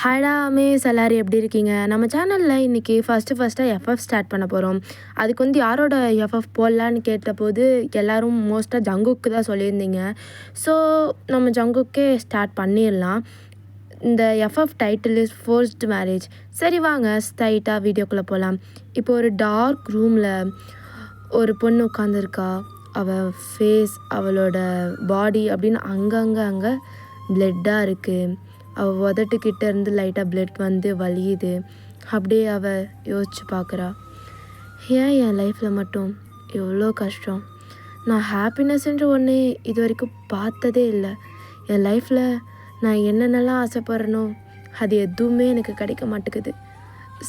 ஹாய்டா Amaze எல்லாரும் எப்படி இருக்கீங்க? நம்ம சேனலில் இன்றைக்கி ஃபஸ்ட்டாக எஃப்எஃப் ஸ்டார்ட் பண்ண போகிறோம். அதுக்கு யாரோட எஃப்எஃப் போடலான்னு கேட்டபோது எல்லோரும் மோஸ்ட்டாக ஜங்குக்கு தான் சொல்லியிருந்தீங்க. ஸோ நம்ம ஜங்குக்கே ஸ்டார்ட் பண்ணிடலாம். இந்த FF title is forced marriage. சரி வாங்க ஸ்ட்ரைட்டாக வீடியோக்குள்ளே போகலாம். இப்போ ஒரு டார்க் ரூமில் ஒரு பொண்ணு உட்காந்துருக்கா. அவள் ஃபேஸ், அவளோட பாடி அப்படின்னு அங்கே பிளட்டாக இருக்குது. அவள் உதட்டுக்கிட்ட இருந்து லைட்டாக பிளட் வலியுது. அப்படியே அவள் யோசிச்சு பார்க்குறா, ஏன் என் லைஃப்பில் மட்டும் எவ்வளோ கஷ்டம்? நான் ஹாப்பினஸ்ன்ற ஒன்று இது வரைக்கும் பார்த்ததே இல்லை. என் லைஃப்பில் நான் என்னென்னலாம் ஆசைப்பட்றேனோ அது எதுவுமே எனக்கு கிடைக்க மாட்டேங்குது.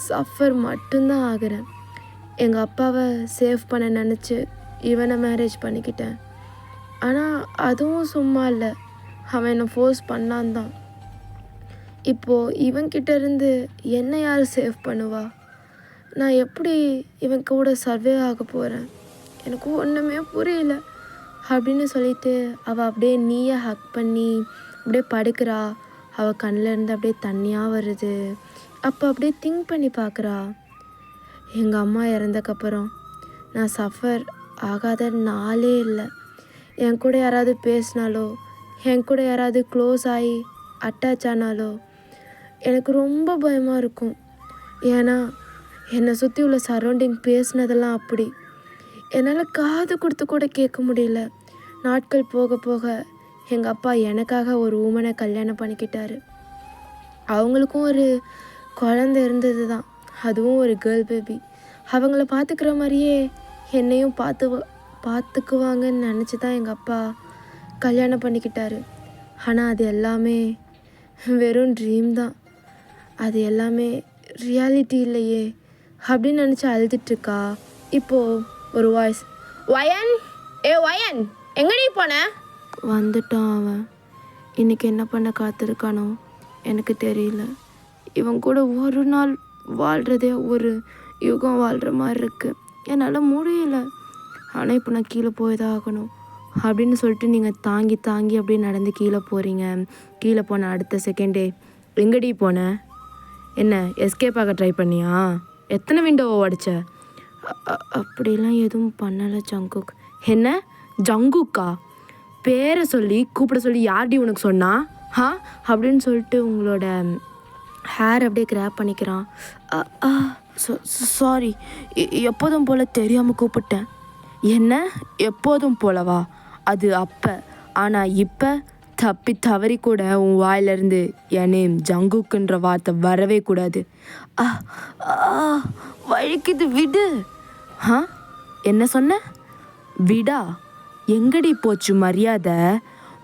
சஃபர் மட்டும்தான் ஆகிறேன். எங்கள் அப்பாவை சேவ் பண்ண நினச்சி இவனை மேரேஜ் பண்ணிக்கிட்டேன். ஆனால் அதுவும் சும்மா இல்லை, அவன் என்னை ஃபோர்ஸ் பண்ணான் தான். இப்போது இவன்கிட்ட இருந்து என்ன யார் சேவ் பண்ணுவா? நான் எப்படி இவன் கூட சர்வே ஆக போகிறேன்? எனக்கு ஒன்றுமே புரியல அப்படின்னு சொல்லிட்டு அவள் அப்படியே நீயை ஹக் பண்ணி அப்படியே படுக்கிறா. அவள் கண்ணிலேருந்து அப்படியே தண்ணியாக வருது. அப்போ அப்படியே திங்க் பண்ணி பார்க்குறா, எங்கள் அம்மா இறந்தக்கப்புறம் நான் சஃபர் ஆகாத நாளே இல்லை. என் கூட யாராவது பேசினாலோ, என் கூட யாராவது க்ளோஸ் ஆகி அட்டாச் ஆனாலோ எனக்கு ரொம்ப பயமாக இருக்கும். ஏன்னா என்னை சுற்றி உள்ள சரௌண்டிங் பேசினதெல்லாம் அப்படி என்னால் காது கொடுத்து கூட கேட்க முடியல. நாட்கள் போக போக எங்கள் அப்பா எனக்காக ஒரு உமனை கல்யாணம் பண்ணிக்கிட்டாரு. அவங்களுக்கும் ஒரு குழந்தை இருந்தது தான், அதுவும் ஒரு கேர்ள் பேபி. அவங்கள பார்த்துக்கிற மாதிரியே என்னையும் பார்த்துக்குவாங்கன்னு நினச்சி தான் எங்கள் அப்பா கல்யாணம் பண்ணிக்கிட்டாரு. ஆனால் அது எல்லாமே வெறும் ட்ரீம் தான். அது எல்லாமே ரியாலிட்டி இல்லையே அப்படின்னு நினச்சி அழுதுட்ருக்கா. இப்போது ஒரு வாய்ஸ், வயன், வயன் எங்கடி போன? வந்துட்டான் அவன். இன்றைக்கி என்ன பண்ண காத்திருக்கானோ எனக்கு தெரியல. இவன் கூட ஒரு நாள் வாழ்கிறதே ஒரு யுகம் வாழ்கிற மாதிரி இருக்குது. என்னால் முடியல. ஆனால் இப்போ நான் கீழே போய் தான் ஆகணும் அப்படின்னு சொல்லிட்டு நீங்கள் தாங்கி அப்படியே நடந்து கீழே போகிறீங்க. கீழே போன அடுத்த செகண்டே, எங்கடி போன? என்ன எஸ்கேப் ஆக ட்ரை பண்ணியா? எத்தனை விண்டோவை உடைச்ச? அப்படிலாம் எதுவும் பண்ணலை ஜங்குக். என்ன ஜங்குக்கா? பேரை சொல்லி கூப்பிட சொல்லி யார்டி உனக்கு சொன்னா? அப்படின்னு சொல்லிட்டு உங்களோட ஹேர் அப்படியே கிராப் பண்ணிக்கிறான். சாரி, எப்போதும் போல் தெரியாமல் கூப்பிட்டேன். என்ன எப்போதும் போலவா? அது அப்போ. ஆனால் இப்போ தப்பி தவறி கூட உன் வாயிலிருந்து என் நேம் ஜங்குக்குன்ற வார்த்தை வரவே கூடாது. வழிக்குது, விடு. என்ன சொன்ன? விடா? எங்கடி போச்சு மரியாதை?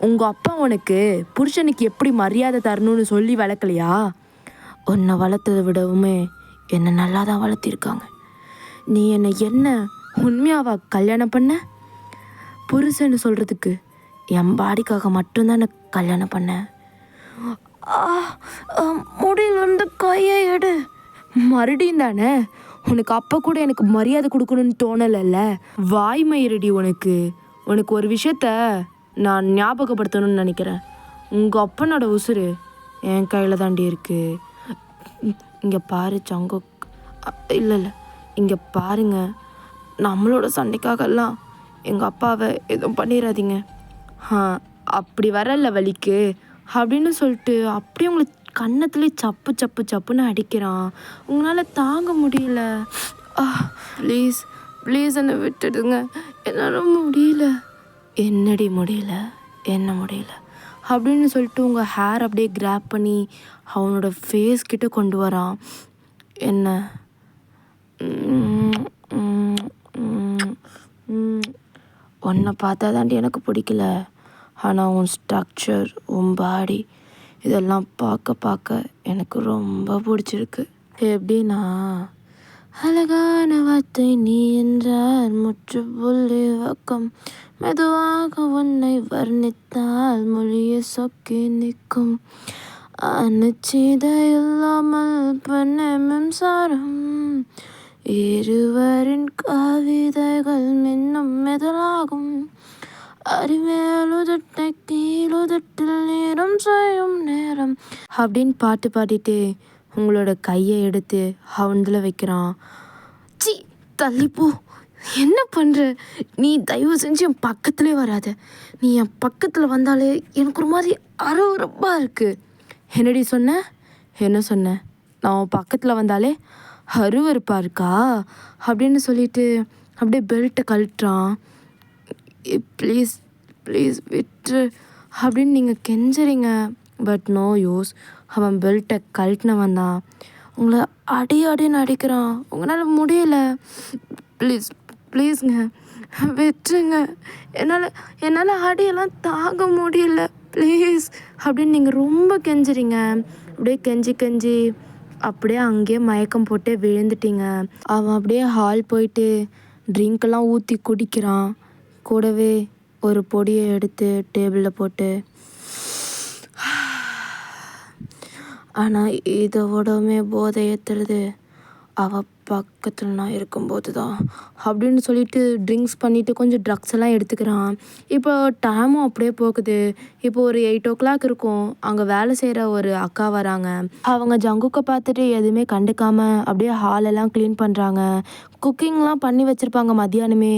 உங்கள் அப்பா உனக்கு புருஷனுக்கு எப்படி மரியாதை தரணும்னு சொல்லி வளர்க்கலையா? உன்னை வளர்த்ததை விடவுமே என்னை நல்லா தான் வளர்த்திருக்காங்க. நீ என்ன உண்மையாவா கல்யாணம் பண்ண? புருஷன்னு சொல்கிறதுக்கு என் பாடிக்காக மட்டும்தான் நான் கல்யாணம் பண்ணேன். முடியல, வந்து கையை எடு. மறுபடியும் தானே? உனக்கு அப்போ கூட எனக்கு மரியாதை கொடுக்கணும்னு தோணலைல்ல? வாய்மயிரடி உனக்கு. உனக்கு ஒரு விஷயத்த நான் ஞாபகப்படுத்தணும்னு நினைக்கிறேன். உங்கள் அப்பனோட உசுறு என் கையில் தாண்டி இருக்குது. இங்கே பாரு ஜங்கு. இல்லை, இங்கே பாருங்க. நம்மளோட சண்டைக்காகலாம் எங்கள் அப்பாவை எதுவும் பண்ணிடாதீங்க. அப்படி வரல வலிக்கு அப்படின்னு சொல்லிட்டு அப்படியே உங்களை கன்னத்துலேயே சப்புன்னு அடிக்கிறான். உங்களால் தாங்க முடியல. ப்ளீஸ் என்னை விட்டுடுங்க, என்னால் முடியல. என்னடி முடியல? என்ன முடியல அப்படின்னு சொல்லிட்டு உங்கள் ஹேர் அப்படியே கிராப் பண்ணி அவனோட ஃபேஸ் கிட்ட கொண்டு வரான். என்ன? உன்னை பார்த்தா தாண்டி எனக்கு பிடிக்கல. ஆனால் உன் ஸ்ட்ரக்சர், உன் பாடி இதெல்லாம் பார்க்க எனக்கு ரொம்ப பிடிச்சிருக்கு. எப்படின்னா, அழகான வார்த்தை நீ என்றால் முற்றுப்புள்ளி வக்கம், மெதுவாக உன்னை வர்ணித்தால் மொழியை சொக்கி நிற்கும், அனுச்சிதை இல்லாமல் பண்ண மின்சாரம், இருவரின் கவிதைகள் மின்னும் மெதலாகும், அறிவேலுதட்டை கீழுதட்டில் நேரம் செய்யும் நேரம் அப்படின்னு பாட்டு பாடிட்டு உங்களோட கையை எடுத்து அவன்ல வைக்கிறான். சி தள்ளிப்போ, என்ன பண்ணுற நீ? தயவு செஞ்சு என் பக்கத்துலேயே வராத. நீ என் பக்கத்தில் வந்தாலே எனக்கு ஒரு மாதிரி அருவருப்பாக இருக்குது. என்னடி சொன்ன? என்ன சொன்ன? நான் உன் பக்கத்தில் வந்தாலே அருவருப்பாக இருக்கா அப்படின்னு சொல்லிட்டு அப்படியே பெல்ட்டை கழட்டுறான். ப்ளீஸ் ப்ளீஸ் விட்டு அப்படின்னு நீங்கள் கெஞ்சுறீங்க. But no use. அவன் பெல்ட்டை கழட்டினவன் தான் உங்களை அடின்னு அடிக்கிறான். உங்களால் முடியல. ப்ளீஸ் ப்ளீஸுங்க விட்டுருங்க. என்னால் அடியெல்லாம் தாங்க முடியல ப்ளீஸ் அப்படின்னு நீங்கள் ரொம்ப கெஞ்சுறீங்க. அப்படியே கெஞ்சி அப்படியே அங்கேயே மயக்கம் போட்டு விழுந்துட்டீங்க. அவன் அப்படியே ஹால் போயிட்டு ட்ரிங்க்கெல்லாம் ஊற்றி குடிக்கிறான். கூடவே ஒரு பொடியை எடுத்து டேபிளில் போட்டு, ஆனால் இதோடமே போதை ஏற்றுறது அவள் பக்கத்தில் நான் இருக்கும்போது தான் அப்படின்னு சொல்லிட்டு ட்ரிங்க்ஸ் பண்ணிவிட்டு கொஞ்சம் ட்ரக்ஸ் எல்லாம் எடுத்துக்கிறான். இப்போ டைமும் அப்படியே போகுது. இப்போ ஒரு 8 o'clock இருக்கும். அங்கே வேலை செய்கிற ஒரு அக்கா வராங்க. அவங்க ஜங்குக்கை பார்த்துட்டு எதுவுமே கண்டுக்காமல் அப்படியே ஹாலெல்லாம் க்ளீன் பண்ணுறாங்க. குக்கிங்லாம் பண்ணி வச்சுருப்பாங்க மத்தியானமே.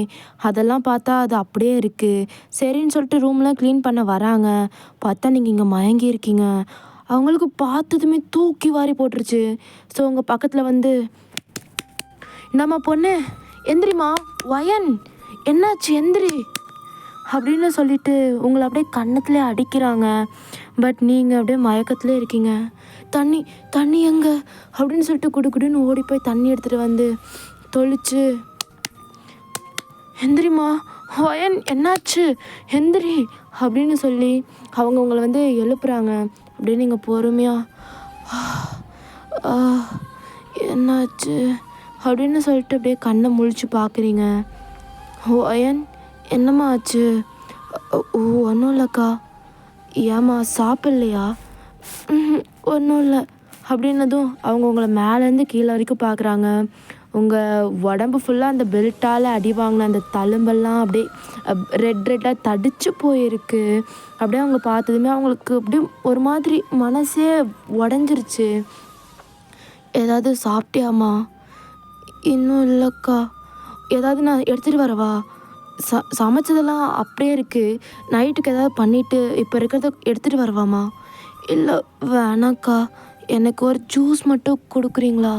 அதெல்லாம் பார்த்தா அது அப்படியே இருக்குது. சரின்னு சொல்லிட்டு ரூம்லாம் க்ளீன் பண்ண வராங்க. பார்த்தா நீங்கள் இங்கே மயங்கி இருக்கீங்க. அவங்களுக்கு பார்த்ததுமே தூக்கி வாரி போட்டுருச்சு. ஸோ உங்கள் பக்கத்தில் வந்து, நம்ம பொண்ணு எந்திரிமா, வயன் என்னாச்சு எந்திரி அப்படின்னு சொல்லிட்டு உங்களை அப்படியே கன்னத்துலேயே அடிக்கிறாங்க. பட் நீங்கள் அப்படியே மயக்கத்துலேயே இருக்கீங்க. தண்ணி எங்கே அப்படின்னு சொல்லிட்டு குடுன்னு ஓடி போய் தண்ணி எடுத்துகிட்டு வந்து தொளிச்சு, எந்திரிமா வயன் என்னாச்சு எந்திரி அப்படின்னு சொல்லி அவங்க உங்களை வந்து எழுப்புறாங்க. அப்படியே நீங்கள் பொறுமையாக என்னாச்சு அப்படின்னு சொல்லிட்டு அப்படியே கண்ணை முழிச்சு பார்க்குறீங்க. வயன் என்னம்மா ஆச்சு? ஒன்றும் இல்லைக்கா. ஏம்மா சாப்பிட்லையா? ஒன்றும் இல்லை அப்படின்னதும் அவங்க உங்களை மேலேருந்து கீழே வரைக்கும் பார்க்குறாங்க. உங்கள் உடம்பு ஃபுல்லாக அந்த பெல்ட்டால் அடி வாங்கின அந்த தழும்பெல்லாம் அப்படியே ரெட்டாக தடிச்சு போயிருக்கு. அப்படியே அவங்க பார்த்ததுமே அவங்களுக்கு அப்படியே ஒரு மாதிரி மனசே உடஞ்சிருச்சு. ஏதாவது சாப்பிட்டியாம்மா? இன்னும் இல்லைக்கா. ஏதாவது நான் எடுத்துகிட்டு வரவா? சமைச்சதெல்லாம் அப்படியே இருக்குது. நைட்டுக்கு ஏதாவது பண்ணிவிட்டு இப்போ இருக்கிறத எடுத்துகிட்டு வரவாம்மா? இல்லை வேணாக்கா, எனக்கு ஒரு ஜூஸ் மட்டும் கொடுக்குறீங்களா?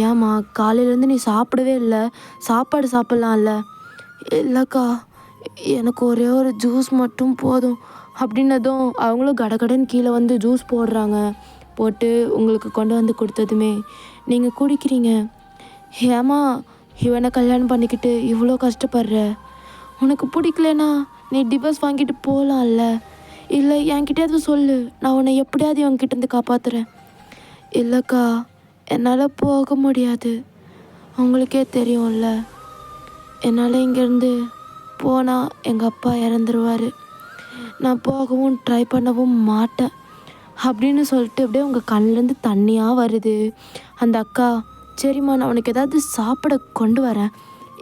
ஏம்மா காலையிலேருந்து நீ சாப்பிடவே இல்லை, சாப்பாடு சாப்பிட்லாம்ல? இல்லைக்கா, எனக்கு ஒரே ஒரு ஜூஸ் மட்டும் போதும் அப்படின்னதும் அவங்களும் கடகடன்னு கீழே வந்து ஜூஸ் போடுறாங்க. போட்டு உங்களுக்கு கொண்டு வந்து கொடுத்ததுமே நீங்கள் குடிக்கிறீங்க. ஏம்மா இவனை கல்யாணம் பண்ணிக்கிட்டு இவ்வளோ கஷ்டப்படுற? உனக்கு பிடிக்கலனா நீ டிவோர்ஸ் வாங்கிட்டு போகலாம்ல? இல்லை என்கிட்டயாவது சொல்லு, நான் உன்னை எப்படியாவது இவன்கிட்டேருந்து காப்பாற்றுறேன். இல்லைக்கா, என்னால் போக முடியாது. உங்களுக்கே தெரியும்ல, என்னால் இங்கேருந்து போனால் எங்கள் அப்பா இறந்துருவார். நான் போகவும் ட்ரை பண்ணவும் மாட்டேன் அப்படின்னு சொல்லிட்டு அப்படியே உங்கள் கண்ணிலேருந்து தண்ணியாக வருது. அந்த அக்கா, சரிம்மா நான் உனக்கு ஏதாவது சாப்பிட கொண்டு வரேன்.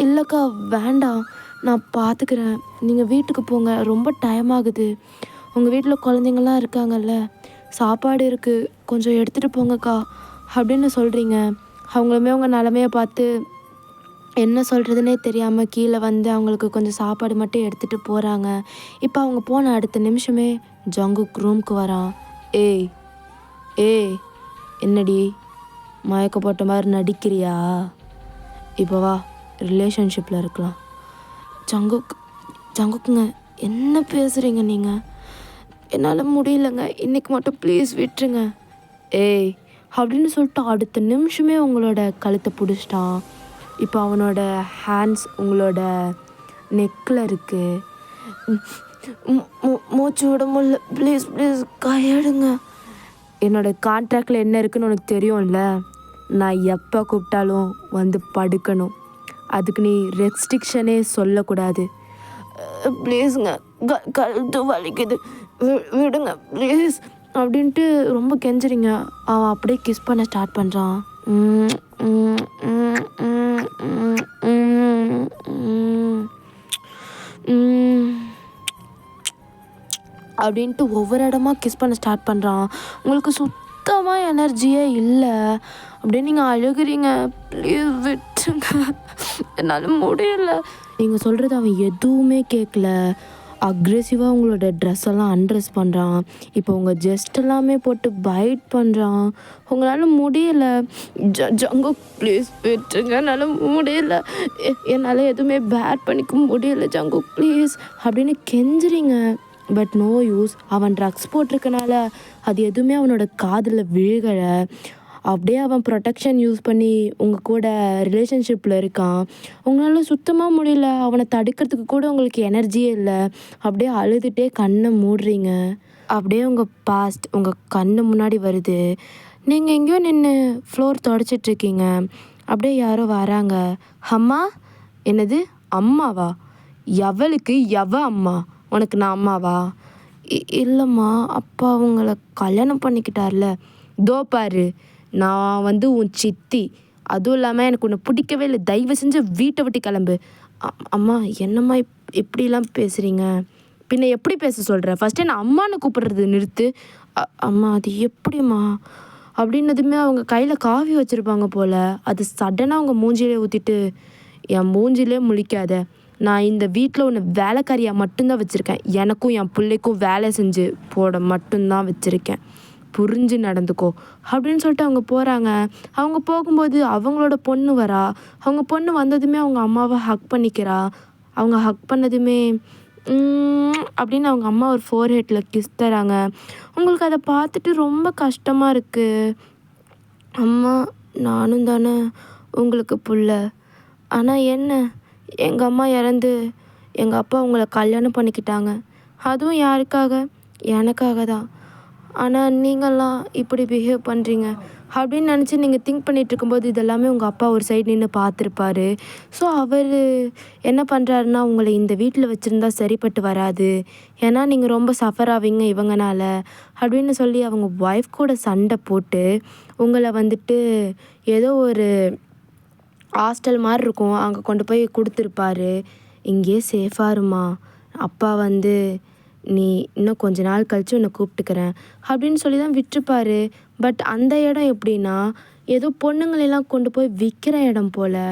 இல்லைக்கா வேண்டாம், நான் பார்த்துக்கிறேன், நீங்கள் வீட்டுக்கு போங்க, ரொம்ப டைம் ஆகுது. உங்கள் வீட்டில் குழந்தைங்கள்லாம் இருக்காங்கல்ல, சாப்பாடு இருக்குது, கொஞ்சம் எடுத்துகிட்டு போங்கக்கா அப்படின்னு சொல்கிறீங்க. அவங்களுமே உங்கள் நிலமையை பார்த்து என்ன சொல்கிறதுனே தெரியாமல் கீழே வந்து அவங்களுக்கு கொஞ்சம் சாப்பாடு மட்டும் எடுத்துகிட்டு போகிறாங்க. இப்போ அவங்க போன அடுத்த நிமிஷமே ஜங்குக் ரூமுக்கு வரான். ஏய் என்னடி மயக்க போட்ட மாதிரி நடிக்கிறியா? இப்போ வா, ரிலேஷன்ஷிப்பில் இருக்கலாம். ஜங்குக்குங்க என்ன பேசுகிறீங்க நீங்கள்? என்னால் முடியலங்க, இன்றைக்கி மட்டும் ப்ளீஸ் விட்டுருங்க. அப்படின்னு சொல்லிட்டு அடுத்த நிமிஷமே உங்களோட கழுத்தை பிடிச்சிட்டான். இப்போ அவனோட ஹேண்ட்ஸ் உங்களோட நெக்கில் இருக்குது. மூச்சு விட முடியல, ப்ளீஸ் கையெடுங்க. என்னோடய கான்ட்ராக்டில் என்ன இருக்குதுன்னு உனக்கு தெரியும்ல, நான் எப்போ கூப்பிட்டாலும் வந்து படுக்கணும். அதுக்கு நீ ரெஸ்ட்ரிக்ஷனே சொல்லக்கூடாது. ப்ளீஸுங்க, கழுத்து வலிக்குது, விடுங்க ப்ளீஸ் அப்படின்ட்டு ரொம்ப கெஞ்சுறீங்க. அவன் அப்படியே கிஸ் பண்ண ஸ்டார்ட் பண்ணுறான். அப்படின்ட்டு ஒவ்வொரு இடமா கிஸ் பண்ண ஸ்டார்ட் பண்ணுறான். உங்களுக்கு சுத்தமாக எனர்ஜியே இல்லை. அப்படியே நீங்கள் அழுகுறீங்க. ப்ளீஸ் விட்டுங்க, என்னால் முடியல. நீங்கள் சொல்கிறது அவன் எதுவுமே கேட்கல. அக்ரெசிவாக உங்களோட ட்ரெஸ் எல்லாம் அன்ட்ரெஸ் பண்ணுறான். இப்போ உங்கள் ஜெஸ்ட் எல்லாமே போட்டு பைட் பண்ணுறான். உங்களால் முடியல. ஜங்குக் ப்ளீஸ் விட்டுருங்க, என்னால் முடியல. என்னால் எதுவுமே பேட் பண்ணிக்க முடியல ஜங்குக் ப்ளீஸ் அப்படின்னு கெஞ்சுறீங்க. But no use. அவன் ட்ரக்ஸ் போட்டிருக்கனால அது எதுவுமே அவனோட காதில் விழுகலை. அப்படியே அவன் ப்ரொடெக்ஷன் யூஸ் பண்ணி உங்கள் கூட ரிலேஷன்ஷிப்பில் இருக்கான். உங்களால் சுத்தமாக முடியல. அவனை தடுக்கிறதுக்கு கூட உங்களுக்கு எனர்ஜியே இல்லை. அப்படியே அழுதுகிட்டே கண்ணை மூடுறீங்க. அப்படியே உங்கள் பாஸ்ட் உங்கள் கண்ணு முன்னாடி வருது. நீங்கள் எங்கேயோ நின்று ஃப்ளோர் தொடச்சிட்ருக்கீங்க. அப்படியே யாரோ வராங்க. அம்மா. என்னது அம்மாவா? எவளுக்கு எவ அம்மா? உனக்கு நான் அம்மாவா? இல்லைம்மா, அப்பா அவங்கள கல்யாணம் பண்ணிக்கிட்டார்ல. தோ பாரு, நான் உன் சித்தி. அதுவும் இல்லாமல் எனக்கு உன்னை பிடிக்கவே இல்லை. தயவு செஞ்சு வீட்டை விட்டு கிளம்பு. அம்மா என்னம்மா இப்படிலாம் பேசுகிறீங்க? பின்ன எப்படி பேச சொல்கிற? ஃபஸ்ட்டு நான் அம்மானு கூப்பிடுறது நிறுத்து. அம்மா அது எப்படிம்மா அப்படின்னதுமே அவங்க கையில் காஃபி வச்சுருப்பாங்க போல். அது சடனாக அவங்க மூஞ்சிலே ஊற்றிட்டு, என் மூஞ்சிலே முழிக்காத. நான் இந்த வீட்டில் ஒன்று வேலைக்காரியாக மட்டும்தான் வச்சுருக்கேன். எனக்கும் என் பிள்ளைக்கும் வேலை செஞ்சு போட மட்டும்தான் வச்சுருக்கேன். புரிஞ்சு நடந்துக்கோ அப்படின்னு சொல்லிட்டு அவங்க போகிறாங்க. அவங்க போகும்போது அவங்களோட பொண்ணு வரா. அவங்க பொண்ணு வந்ததுமே அவங்க அம்மாவை ஹக் பண்ணிக்கிறா. அவங்க ஹக் பண்ணதுமே அப்படின்னு அவங்க அம்மா ஒரு ஃபோர்ஹெட்டில் கிஸ் தராங்க. உங்களுக்கு அதை பார்த்துட்டு ரொம்ப கஷ்டமாக இருக்குது. அம்மா, நானும் தானே உங்களுக்கு புள்ள. ஆனால் என்ன, எங்கள் அம்மா இறந்து எங்கள் அப்பா உங்களை கல்யாணம் பண்ணிக்கிட்டாங்க. அதுவும் யாருக்காக? எனக்காக தான். ஆனால் நீங்கள்லாம் இப்படி பிஹேவ் பண்ணுறீங்க அப்படின்னு நினச்சி நீங்கள் திங்க் பண்ணிகிட்டு இருக்கும்போது இதெல்லாமே உங்கள் அப்பா ஒரு சைடு நின்று பார்த்துருப்பாரு. ஸோ அவர் என்ன பண்ணுறாருன்னா, உங்களை இந்த வீட்டில் வச்சுருந்தா சரிப்பட்டு வராது, ஏன்னா நீங்கள் ரொம்ப சஃபர் ஆவீங்க இவங்கனால அப்படின்னு சொல்லி அவங்க ஒய்ஃப் கூட சண்டை போட்டு உங்களை ஏதோ ஒரு ஹாஸ்டல் மாதிரி இருக்கும், அங்கே கொண்டு போய் கொடுத்துருப்பாரு. இங்கேயே சேஃபாக இருமா, அப்பா நீ இன்னும் கொஞ்ச நாள் கழித்து உன்னை கூப்பிட்டுக்கிறேன் அப்படின்னு சொல்லி தான் விட்டுருப்பாரு. பட் அந்த இடம் எப்படின்னா, ஏதோ பொண்ணுங்களெல்லாம் கொண்டு போய் விற்கிற இடம் போல்.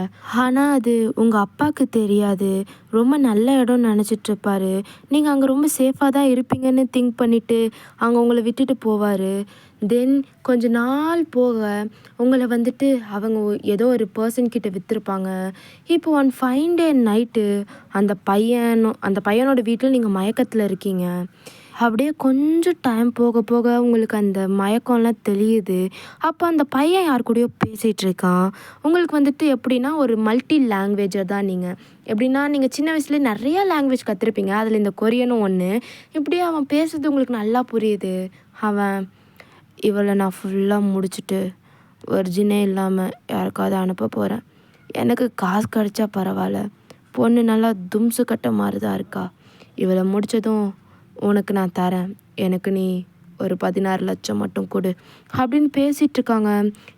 ஆனால் அது உங்கள் அப்பாவுக்கு தெரியாது. ரொம்ப நல்ல இடம்னு நினச்சிட்ருப்பாரு. நீங்கள் அங்கே ரொம்ப சேஃபாக தான் இருப்பீங்கன்னு திங்க் பண்ணிவிட்டு அங்கே உங்களை விட்டுட்டு போவார். தென் கொஞ்ச நாள் போக உங்களை அவங்க ஏதோ ஒரு பர்சன்கிட்ட விற்றுருப்பாங்க. இப்போ ஒன் ஃபைன் டே நைட்டு அந்த பையனோட வீட்டில் நீங்கள் மயக்கத்தில் இருக்கீங்க. அப்படியே கொஞ்சம் டைம் போக போக உங்களுக்கு அந்த மயக்கம்லாம் தெரியுது. அப்போ அந்த பையன் யார் கூடயோ பேசிகிட்ருக்கான். உங்களுக்கு எப்படின்னா ஒரு மல்டி லாங்குவேஜர் தான் நீங்கள். எப்படின்னா நீங்கள் சின்ன வயசுலேயே நிறையா லாங்குவேஜ் கற்றுருப்பீங்க. அதில் இந்த கொரியனும் ஒன்று. இப்படியே அவன் பேசுறது உங்களுக்கு நல்லா புரியுது. அவன், இவளை நான் ஃபுல்லாக முடிச்சுட்டு ஒரிஜினே இல்லாமல் யாருக்காவது அனுப்ப போகிறேன். எனக்கு காசு கிடச்சா பரவாயில்ல, பொண்ணு நல்லா தும்சு கட்ட மாதிரி தான் இருக்கா. இவளை முடித்ததும் உனக்கு நான் தரேன், எனக்கு நீ ஒரு 16 லட்சம் மட்டும் கொடு அப்படின்னு பேசிகிட்ருக்காங்க.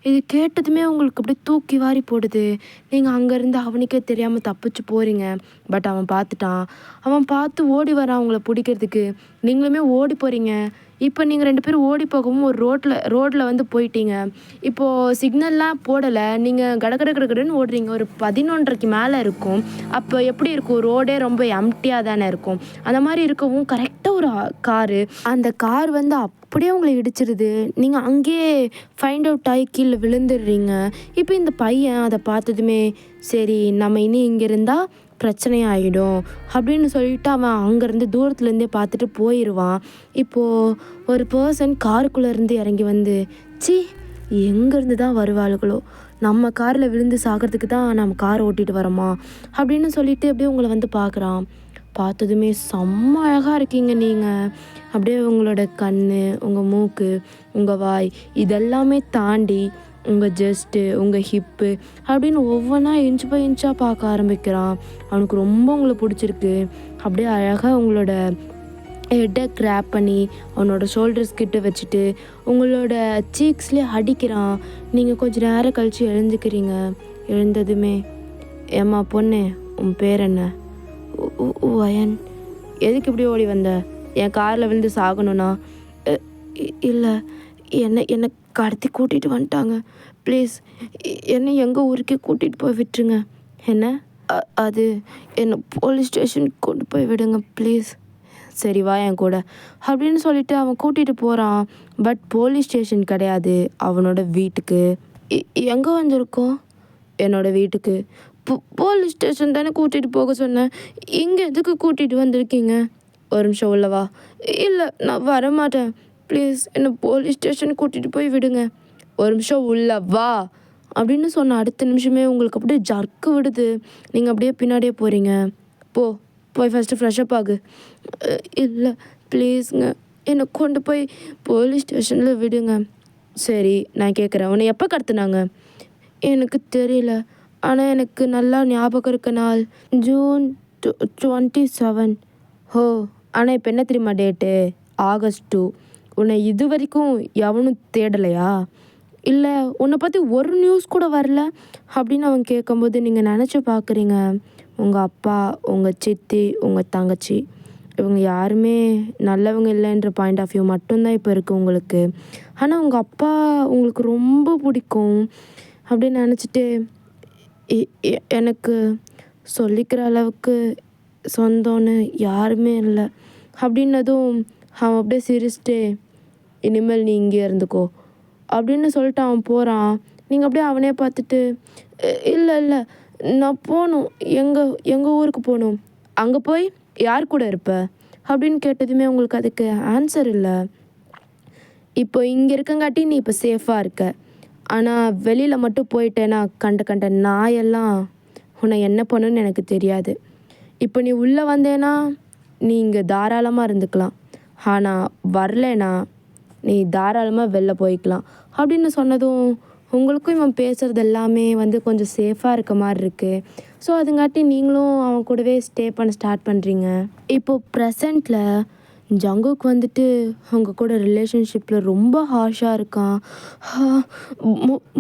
இது கேட்டதுமே உங்களுக்கு அப்படியே தூக்கி வாரி போடுது. நீங்கள் அங்கேருந்து அவனுக்கே தெரியாமல் தப்பிச்சு போகிறீங்க. பட் அவன் பார்த்துட்டான். அவன் பார்த்து ஓடி வரான் உங்களை பிடிக்கிறதுக்கு. நீங்களுமே ஓடி போகிறீங்க. இப்போ நீங்கள் 2 பேரும் ஓடி போகவும் ஒரு ரோட்டில் போயிட்டீங்க. இப்போது சிக்னல்லாம் போடலை. நீங்கள் கடன்னு ஓடுறீங்க. ஒரு 11:30க்கு மேலே இருக்கும். அப்போ எப்படி இருக்கும், ரோடே ரொம்ப எம்டியாக தானே இருக்கும். அந்த மாதிரி இருக்கவும் கரெக்டாக ஒரு காரு, அந்த கார் அப்படியே உங்களை இடிச்சிருது. நீங்கள் அங்கேயே ஃபைண்ட் அவுட் ஆகி கீழே விழுந்துடுறீங்க. இப்போ இந்த பையன் அதை பார்த்ததுமே, சரி நம்ம இனி இங்கே இருந்தால் பிரச்சனையாகிடும் அப்படின்னு சொல்லிட்டு அவன் அங்கேருந்து தூரத்துலேருந்தே பார்த்துட்டு போயிடுவான். இப்போது ஒரு பர்சன் காருக்குள்ளேருந்து இறங்கி சி எங்கேருந்து தான் வருவாளுகளோ, நம்ம காரில் விழுந்து சாகிறதுக்கு தான் நம்ம காரை ஓட்டிகிட்டு வரோமா அப்படின்னு சொல்லிட்டு அப்படியே உங்களை பார்க்குறான். பார்த்ததுமே செம்ம அழகாக இருக்கீங்க நீங்கள். அப்படியே உங்களோட கண், உங்கள் மூக்கு, உங்கள் வாய் இதெல்லாமே தாண்டி உங்கள் ஜெஸ்ட்டு, உங்கள் ஹிப்பு அப்படின்னு ஒவ்வொன்றா இன்ச் பை இன்ச்சாக பார்க்க ஆரம்பிக்கிறான். அவனுக்கு ரொம்ப உங்களை பிடிச்சிருக்கு. அப்படியே அழகாக உங்களோட ஹெட்டை கிராப் பண்ணி அவனோட ஷோல்டர்ஸ் கிட்ட வச்சுட்டு உங்களோட சீக்ஸ்லேயே அடிக்கிறான். நீங்கள் கொஞ்சம் நேரம் கழித்து எழுந்துக்கிறீங்க. எழுந்ததுமே, ஏம்மா பொண்ணு, உன் பேர் என்ன? வயன். எதுக்கு இப்படி ஓடி வந்த? என் காரில் விழுந்து சாகணும்னா? இல்லை, என்னை கடத்தி கூட்டிகிட்டு வந்துட்டாங்க. ப்ளீஸ் என்னை எங்கள் ஊருக்கே கூட்டிகிட்டு போய் விட்டுருங்க. என்ன? அது என்னை போலீஸ் ஸ்டேஷனுக்கு கொண்டு போய் விடுங்க ப்ளீஸ். சரி வா என் கூட அப்படின்னு சொல்லிட்டு அவன் கூட்டிகிட்டு போகிறான். பட் போலீஸ் ஸ்டேஷன் கிடையாது, அவனோட வீட்டுக்கு. எங்கே வந்திருக்கோம்? என்னோடய வீட்டுக்கு. போலீஸ் ஸ்டேஷன் தானே கூட்டிகிட்டு போக சொன்னேன், இங்கே எதுக்கு கூட்டிகிட்டு வந்திருக்கீங்க? ஒரு நிமிஷம் உள்ளவா. இல்லை, நான் வரமாட்டேன். ப்ளீஸ் என்னை போலீஸ் ஸ்டேஷன் கூட்டிகிட்டு போய் விடுங்க. ஒரு நிமிஷம் உள்ளவா அப்படின்னு சொன்ன அடுத்த நிமிஷமே உங்களுக்கு அப்படியே ஜர்க்கு விடுது. நீங்கள் அப்படியே பின்னாடியே போகிறீங்க. போய் ஃபஸ்ட்டு ஃப்ரெஷ்அப் ஆகு. இல்லை ப்ளீஸுங்க, என்னை கொண்டு போய் போலீஸ் ஸ்டேஷனில் விடுங்க. சரி நான் கேட்குறேன், உன்னை எப்போ கடத்துனாங்க? எனக்கு தெரியல, ஆனால் எனக்கு நல்லா ஞாபகம் இருக்க நாள் ஜூன் 27. ஹோ, ஆனால் இப்போ என்ன தெரியுமா டேட்டு? ஆகஸ்ட் 2. உன்னை இது வரைக்கும் எவனும் தேடலையா? இல்லை உன்னை பற்றி ஒரு நியூஸ் கூட வரல அப்படின்னு அவன் கேட்கும்போது நீங்கள் நினச்சி பார்க்குறீங்க, உங்கள் அப்பா, உங்கள் சித்தி, உங்கள் தங்கச்சி இவங்க யாருமே நல்லவங்க இல்லைன்ற பாயிண்ட் ஆஃப் வியூ மட்டும்தான் இப்போ இருக்குது உங்களுக்கு. ஆனால் உங்கள் அப்பா உங்களுக்கு ரொம்ப பிடிக்கும் அப்படின்னு நினச்சிட்டு எனக்கு சொல்லிக்கிற அளவுக்கு சொந்தம்னு யாருமே இல்லை அப்படின்னதும் அவன் அப்படியே சிரிச்சிட்டே, இனிமேல் நீ இங்கே இருந்துக்கோ அப்படின்னு சொல்லிட்டு அவன் போகிறான். நீங்கள் அப்படியே அவனே பார்த்துட்டு, இல்லை நான் போகணும், எங்கள் ஊருக்கு போகணும். அங்கே போய் யார் கூட இருப்ப அப்படின்னு கேட்டதுமே உங்களுக்கு அதுக்கு ஆன்சர் இல்லை. இப்போ இங்கே இருக்கங்காட்டி நீ இப்போ சேஃபாக இருக்க, ஆனால் வெளியில் மட்டும் போயிட்டேன்னா கண்ட நாயெல்லாம் உன்னை என்ன பண்ணுன்னு எனக்கு தெரியாது. இப்போ நீ உள்ளே வந்தேன்னா நீ இங்கே தாராளமாக இருந்துக்கலாம், ஆனால் வரலைன்னா நீ தாராளமாக வெளில போய்க்கலாம் அப்படின்னு சொன்னதும் உங்களுக்கும் இவன் பேசுகிறது எல்லாமே கொஞ்சம் சேஃபாக இருக்க மாதிரி இருக்குது. ஸோ அதுங்காட்டி நீங்களும் அவன் கூடவே ஸ்டே பண்ண ஸ்டார்ட் பண்ணுறீங்க. இப்போது ப்ரெசண்ட்டில் ஜங்குக் உங்கள் கூட ரிலேஷன்ஷிப்பில் ரொம்ப ஹார்ஷாக இருக்கான்.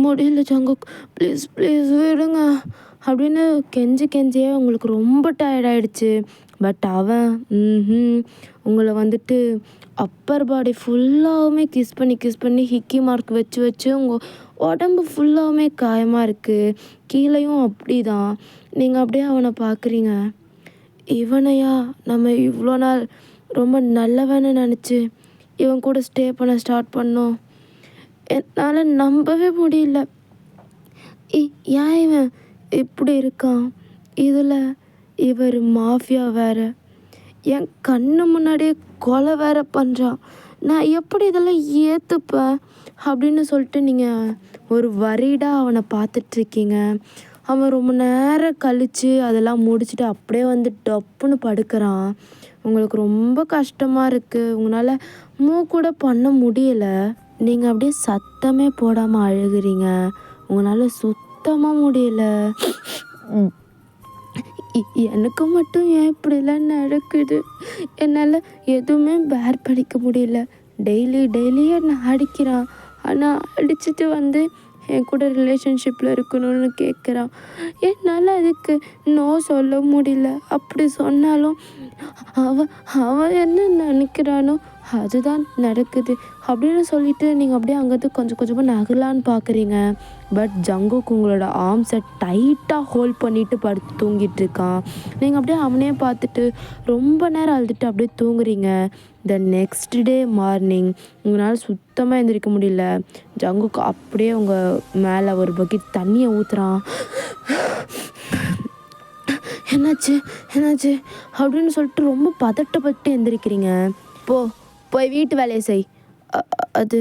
முடியல ஜங்குக், ப்ளீஸ் விடுங்க அப்படின்னு கெஞ்சியே உங்களுக்கு ரொம்ப டயர்டாயிடுச்சு. பட் அவன் உங்களை அப்பர் பாடி ஃபுல்லாகவுமே கிஸ் பண்ணி ஹிக்கி மார்க் வச்சு உங்கள் உடம்பு ஃபுல்லாகவுமே காயமாக இருக்குது. கீழேயும் அப்படி தான். நீங்கள் அப்படியே அவனை பார்க்குறீங்க. இவனையா நம்ம இவ்வளோ நாள் ரொம்ப நல்லவன்னு நினச்சி இவன் கூட ஸ்டே பண்ண ஸ்டார்ட் பண்ணோம்? என்னால் நம்பவே முடியல. ஏன் இவன் இப்படி இருக்கான்? இதில் இவர் மாஃபியா வேறு, என் கண்ணு முன்னாடியே கொலை வேற பண்ணுறான். நான் எப்படி இதெல்லாம் ஏற்றுப்பேன் அப்படின்னு சொல்லிட்டு நீங்கள் ஒரு வரிடாக அவனை பார்த்துட்ருக்கீங்க. அவன் ரொம்ப நேரம் கழித்து அதெல்லாம் முடிச்சுட்டு அப்படியே டப்புன்னு படுக்கிறான். உங்களுக்கு ரொம்ப கஷ்டமாக இருக்குது. உங்களால் மூவ் கூட பண்ண முடியலை. நீங்கள் அப்படியே சத்தமே போடாமல் அழுகிறீங்க. உங்களால் சுத்தமாக முடியல. எனக்கு மட்டும் ஏன் இப்படிலாம் நடக்குது? என்னால் எதுவுமே பேர் பண்ணிக்க முடியல. டெய்லி என்னை அடிக்கிறான். ஆனால் அடிச்சுட்டு என் கூட ரிலேஷன்ஷிப்பில் இருக்கணும்னு கேட்குறான். என்னால் அதுக்கு நோ சொல்ல முடியல. அப்படி சொன்னாலும் அவன் என்ன நினைக்கிறானோ அதுதான் நடக்குது அப்படின்னு சொல்லிட்டு நீங்கள் அப்படியே அங்கேருந்து கொஞ்சமாக நகலான்னு பார்க்குறீங்க. பட் ஜங்குக் உங்களோட ஆர்ம்ஸை டைட்டாக ஹோல்ட் பண்ணிவிட்டு படுத்து தூங்கிட்டு இருக்கான். நீங்கள் அப்படியே அவனே பார்த்துட்டு ரொம்ப நேரம் அழுதுட்டு அப்படியே தூங்குறீங்க. த நெக்ஸ்ட் டே மார்னிங் உங்களால் சுத்தமாக எந்திரிக்க முடியல. ஜங்குக் அப்படியே உங்கள் மேலே ஒரு பக்கெட் தண்ணியை ஊற்றுறான். என்னாச்சு அப்படின்னு சொல்லிட்டு ரொம்ப பதட்டப்பட்டு எந்திரிக்கிறீங்க. போய் வீட்டு வேலையை செய். அது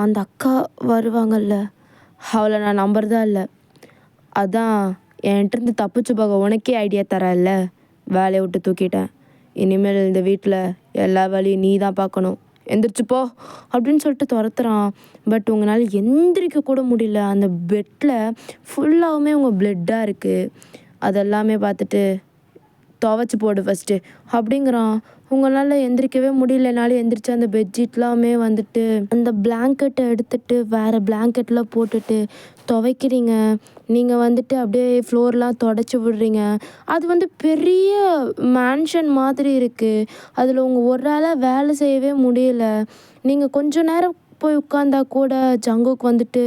அந்த அக்கா வருவாங்கல்ல, அவளை நான் நம்புறதா இல்லை. அதான் என்கிட்டருந்து தப்பிச்சு போக உனக்கே ஐடியா தரல, வேலையை விட்டு தூக்கிட்டேன். இனிமேல் இந்த வீட்டில் எல்லா வேலையும் நீ தான் பார்க்கணும், எந்திரிச்சு போ அப்படின்னு சொல்லிட்டு துரத்துறான். பட் உங்களால் எந்திரிக்க கூட முடியல. அந்த பெட்டில் ஃபுல்லாகவுமே உங்கள் பிளட்டாக இருக்குது. அதெல்லாமே பார்த்துட்டு துவைச்சி போடு ஃபஸ்ட்டு அப்படிங்கிறான். உங்களால் எந்திரிக்கவே முடியலனாலும் எந்திரிச்சு அந்த பெட்ஷீட்லாமே வந்துட்டு அந்த பிளாங்கெட்டை எடுத்துட்டு வேறு பிளாங்கெட்டில் போட்டுட்டு துவைக்கிறீங்க. நீங்கள் வந்துட்டு அப்படியே ஃப்ளோர்லாம் தொடச்சி விடுறீங்க. அது வந்து பெரிய மேன்ஷன் மாதிரி இருக்குது. அதில் உங்கள் ஒரு ஆளாக வேலை செய்யவே முடியல. நீங்கள் கொஞ்ச நேரம் போய் உட்காந்தா கூட ஜங்குக்கு வந்துட்டு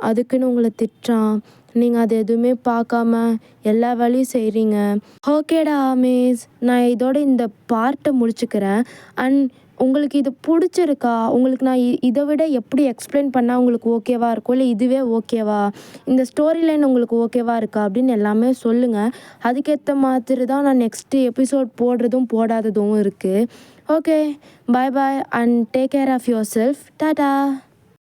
அதுக்குன்னு உங்களை திட்டுறான். நீங்கள் அது எதுவுமே பார்க்காம எல்லா வேலையும் செய்கிறீங்க. ஓகேடா மிஸ், நான் இதோட இந்த பார்ட்டை முடிச்சுக்கிறேன். அண்ட் உங்களுக்கு இது பிடிச்சிருக்கா? உங்களுக்கு நான் இதை விட எப்படி எக்ஸ்பிளைன் பண்ணால் உங்களுக்கு ஓகேவா இருக்கும், இல்லை இதுவே ஓகேவா, இந்த ஸ்டோரி லைன் உங்களுக்கு ஓகேவா இருக்கா அப்படின்னு எல்லாமே சொல்லுங்கள். அதுக்கேற்ற மாதிரி தான் நான் நெக்ஸ்ட்டு எபிசோட் போடுறதும் போடாததும் இருக்குது. Okay, bye bye and take care of your self. Tata.